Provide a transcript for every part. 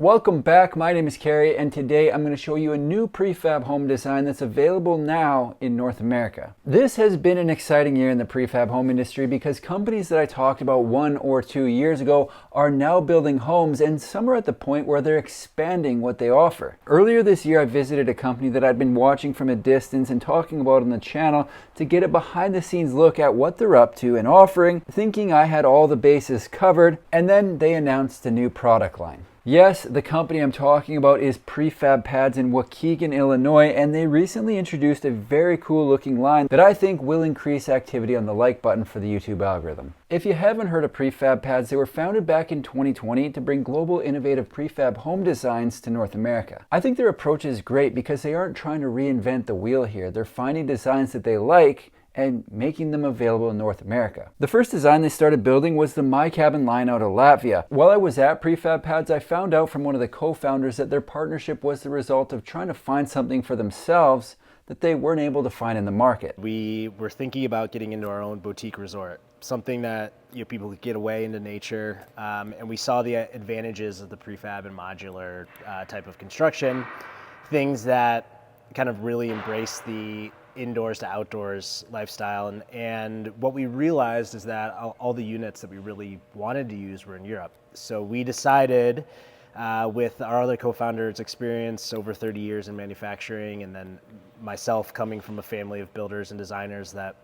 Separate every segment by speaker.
Speaker 1: Welcome back, my name is Carrie, and today I'm going to show you a new prefab home design that's available now in North America. This has been an exciting year in the prefab home industry because companies that I talked about 1 or 2 years ago are now building homes, and some are at the point where they're expanding what they offer. Earlier this year I visited a company that I'd been watching from a distance and talking about on the channel to get a behind the scenes look at what they're up to and offering, thinking I had all the bases covered, and then they announced a new product line. Yes, the company I'm talking about is Prefab Pads in Waukegan, Illinois, and they recently introduced a very cool looking line that I think will increase activity on the like button for the YouTube algorithm. If you haven't heard of Prefab Pads, they were founded back in 2020 to bring global innovative prefab home designs to North America. I think their approach is great because they aren't trying to reinvent the wheel here. They're finding designs that they like and making them available in North America. The first design they started building was the My Cabin line out of Latvia. While I was at Prefab Pads, I found out from one of the co-founders that their partnership was the result of trying to find something for themselves that they weren't able to find in the market.
Speaker 2: We were thinking about getting into our own boutique resort, something that people could get away into nature, and we saw the advantages of the prefab and modular type of construction, things that kind of really embrace the indoors to outdoors lifestyle, and what we realized is that all the units that we really wanted to use were in Europe. So we decided, with our other co-founders' experience over 30 years in manufacturing, and then myself coming from a family of builders and designers, that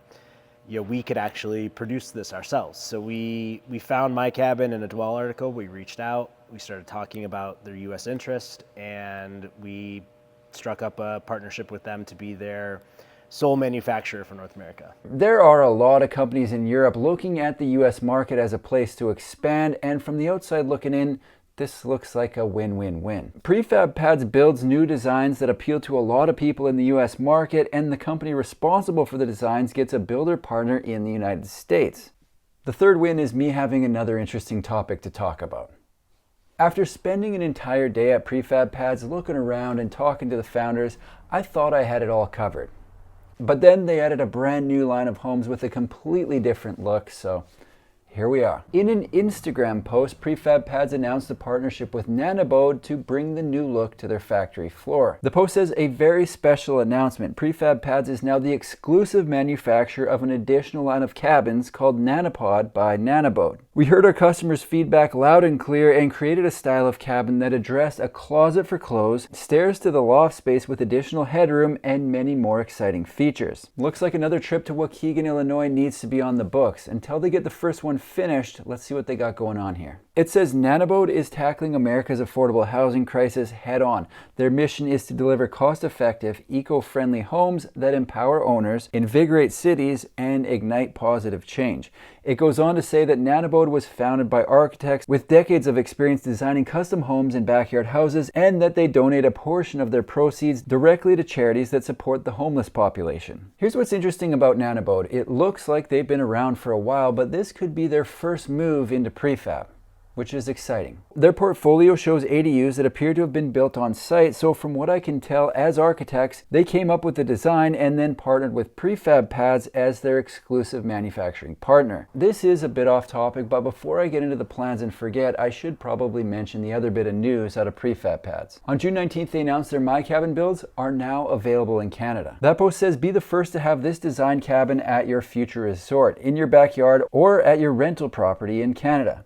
Speaker 2: we could actually produce this ourselves. So we found My Cabin in a Dwell article. We reached out, we started talking about their US interest, and we struck up a partnership with them to be their sole manufacturer for North America.
Speaker 1: There are a lot of companies in Europe looking at the US market as a place to expand, and from the outside looking in, this looks like a win-win-win. Prefab Pads builds new designs that appeal to a lot of people in the US market, and the company responsible for the designs gets a builder partner in the United States. The third win is me having another interesting topic to talk about. After spending an entire day at Prefab Pads looking around and talking to the founders, I thought I had it all covered. But then they added a brand new line of homes with a completely different look, so here we are. In an Instagram post, Prefab Pads announced a partnership with Nanabode to bring the new look to their factory floor. The post says, a very special announcement. Prefab Pads is now the exclusive manufacturer of an additional line of cabins called Nanopod by Nanabode. We heard our customers' feedback loud and clear and created a style of cabin that addressed a closet for clothes, stairs to the loft space with additional headroom, and many more exciting features. Looks like another trip to Waukegan, Illinois needs to be on the books. Until they get the first one finished, let's see what they got going on here. It says Nanabode is tackling America's affordable housing crisis head on. Their mission is to deliver cost-effective, eco-friendly homes that empower owners, invigorate cities, and ignite positive change. It goes on to say that Nanabode was founded by architects with decades of experience designing custom homes and backyard houses, and that they donate a portion of their proceeds directly to charities that support the homeless population. Here's what's interesting about Nanabode. It looks like they've been around for a while, but this could be their first move into prefab, which is exciting. Their portfolio shows ADUs that appear to have been built on site, so from what I can tell, as architects, they came up with the design and then partnered with Prefab Pads as their exclusive manufacturing partner. This is a bit off topic, but before I get into the plans and forget, I should probably mention the other bit of news out of Prefab Pads. On June 19th, they announced their My Cabin builds are now available in Canada. That post says, be the first to have this design cabin at your future resort, in your backyard, or at your rental property in Canada.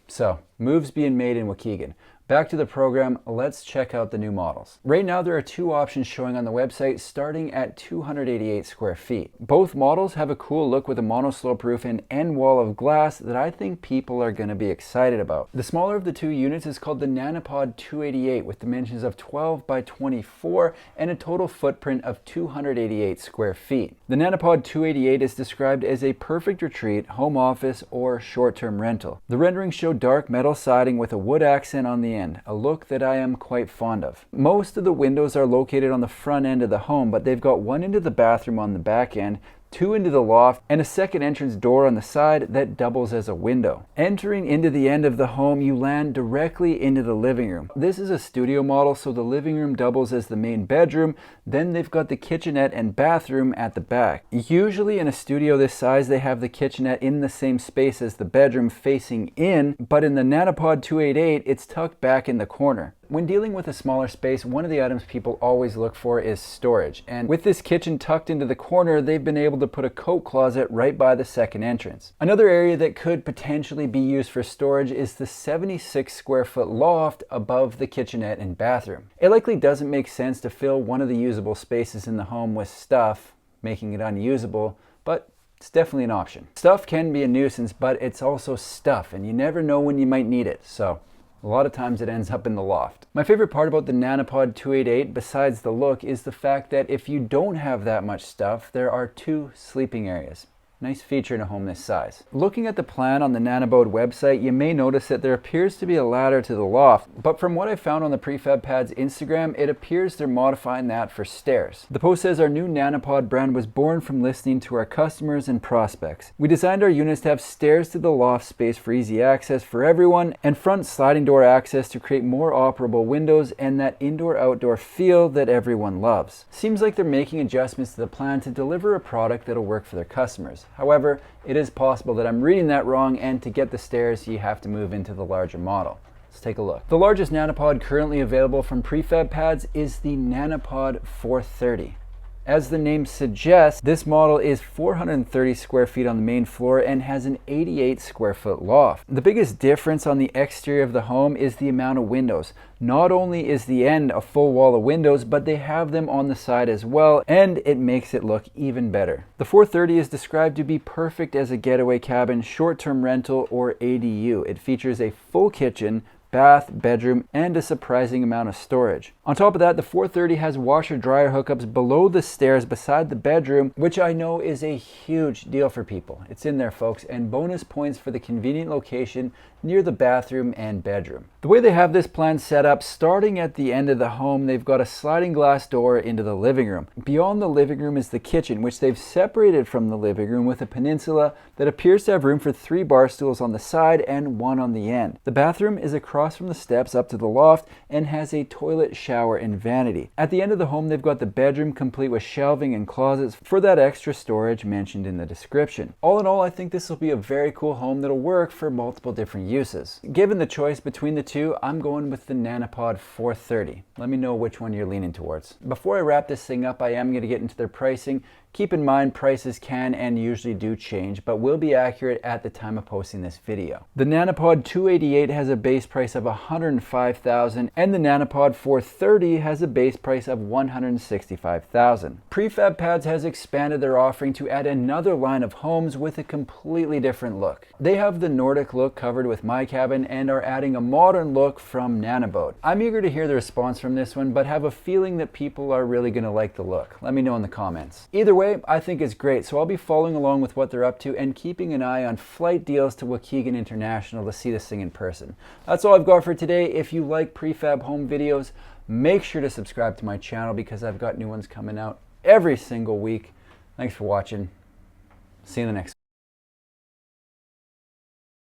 Speaker 1: So, moves being made in Waukegan. Back to the program, let's check out the new models. Right now there are two options showing on the website starting at 288 square feet. Both models have a cool look with a monoslope roof and end wall of glass that I think people are going to be excited about. The smaller of the two units is called the Nanopod 288 with dimensions of 12 by 24 and a total footprint of 288 square feet. The Nanopod 288 is described as a perfect retreat, home office, or short-term rental. The renderings show dark metal siding with a wood accent on the end, a look that I am quite fond of. Most of the windows are located on the front end of the home, but they've got one into the bathroom on the back end, 2 into the loft, and a second entrance door on the side that doubles as a window. Entering into the end of the home, you land directly into the living room. This is a studio model, so the living room doubles as the main bedroom. Then they've got the kitchenette and bathroom at the back. Usually in a studio this size, they have the kitchenette in the same space as the bedroom facing in, but in the Nanopod 288, it's tucked back in the corner. When dealing with a smaller space, one of the items people always look for is storage. And with this kitchen tucked into the corner, they've been able to put a coat closet right by the second entrance. Another area that could potentially be used for storage is the 76 square foot loft above the kitchenette and bathroom. It likely doesn't make sense to fill one of the usable spaces in the home with stuff, making it unusable, but it's definitely an option. Stuff can be a nuisance, but it's also stuff, and you never know when you might need it, so a lot of times it ends up in the loft. My favorite part about the Nanopod 288, besides the look, is the fact that if you don't have that much stuff, there are 2 sleeping areas. Nice feature in a home this size. Looking at the plan on the Nanabode website, you may notice that there appears to be a ladder to the loft, but from what I found on the Prefab Pads Instagram, it appears they're modifying that for stairs. The post says our new Nanopod brand was born from listening to our customers and prospects. We designed our units to have stairs to the loft space for easy access for everyone, and front sliding door access to create more operable windows and that indoor-outdoor feel that everyone loves. Seems like they're making adjustments to the plan to deliver a product that'll work for their customers. However, it is possible that I'm reading that wrong, and to get the stairs, you have to move into the larger model. Let's take a look. The largest Nanopod currently available from Prefab Pads is the Nanopod 430. As the name suggests, this model is 430 square feet on the main floor and has an 88 square foot loft. The biggest difference on the exterior of the home is the amount of windows. Not only is the end a full wall of windows, but they have them on the side as well, and it makes it look even better. The 430 is described to be perfect as a getaway cabin, short-term rental, or ADU. It features a full kitchen, bath, bedroom, and a surprising amount of storage. On top of that, the 430 has washer-dryer hookups below the stairs beside the bedroom, which I know is a huge deal for people. It's in there, folks, and bonus points for the convenient location near the bathroom and bedroom. The way they have this plan set up, starting at the end of the home, they've got a sliding glass door into the living room. Beyond the living room is the kitchen, which they've separated from the living room with a peninsula that appears to have room for 3 bar stools on the side and 1 on the end. The bathroom is across from the steps up to the loft and has a toilet, shower, and vanity. At the end of the home, they've got the bedroom complete with shelving and closets for that extra storage mentioned in the description. All in all, I think this will be a very cool home that'll work for multiple different uses. Given the choice between the two, I'm going with the Nanopod 430. Let me know which one you're leaning towards. Before I wrap this thing up, I am going to get into their pricing. Keep in mind, prices can and usually do change, but will be accurate at the time of posting this video. The Nanopod 288 has a base price of $105,000, and the Nanopod 430 has a base price of $165,000. Prefab Pads has expanded their offering to add another line of homes with a completely different look. They have the Nordic look covered with My Cabin and are adding a modern look from Nanabode. I'm eager to hear the response from this one, but have a feeling that people are really going to like the look. Let me know in the comments. Either way, I think it's great, so I'll be following along with what they're up to and keeping an eye on flight deals to Waukegan International to see this thing in person. That's all I've got for today. If you like prefab home videos, make sure to subscribe to my channel because I've got new ones coming out every single week. Thanks for watching. See you in the next one.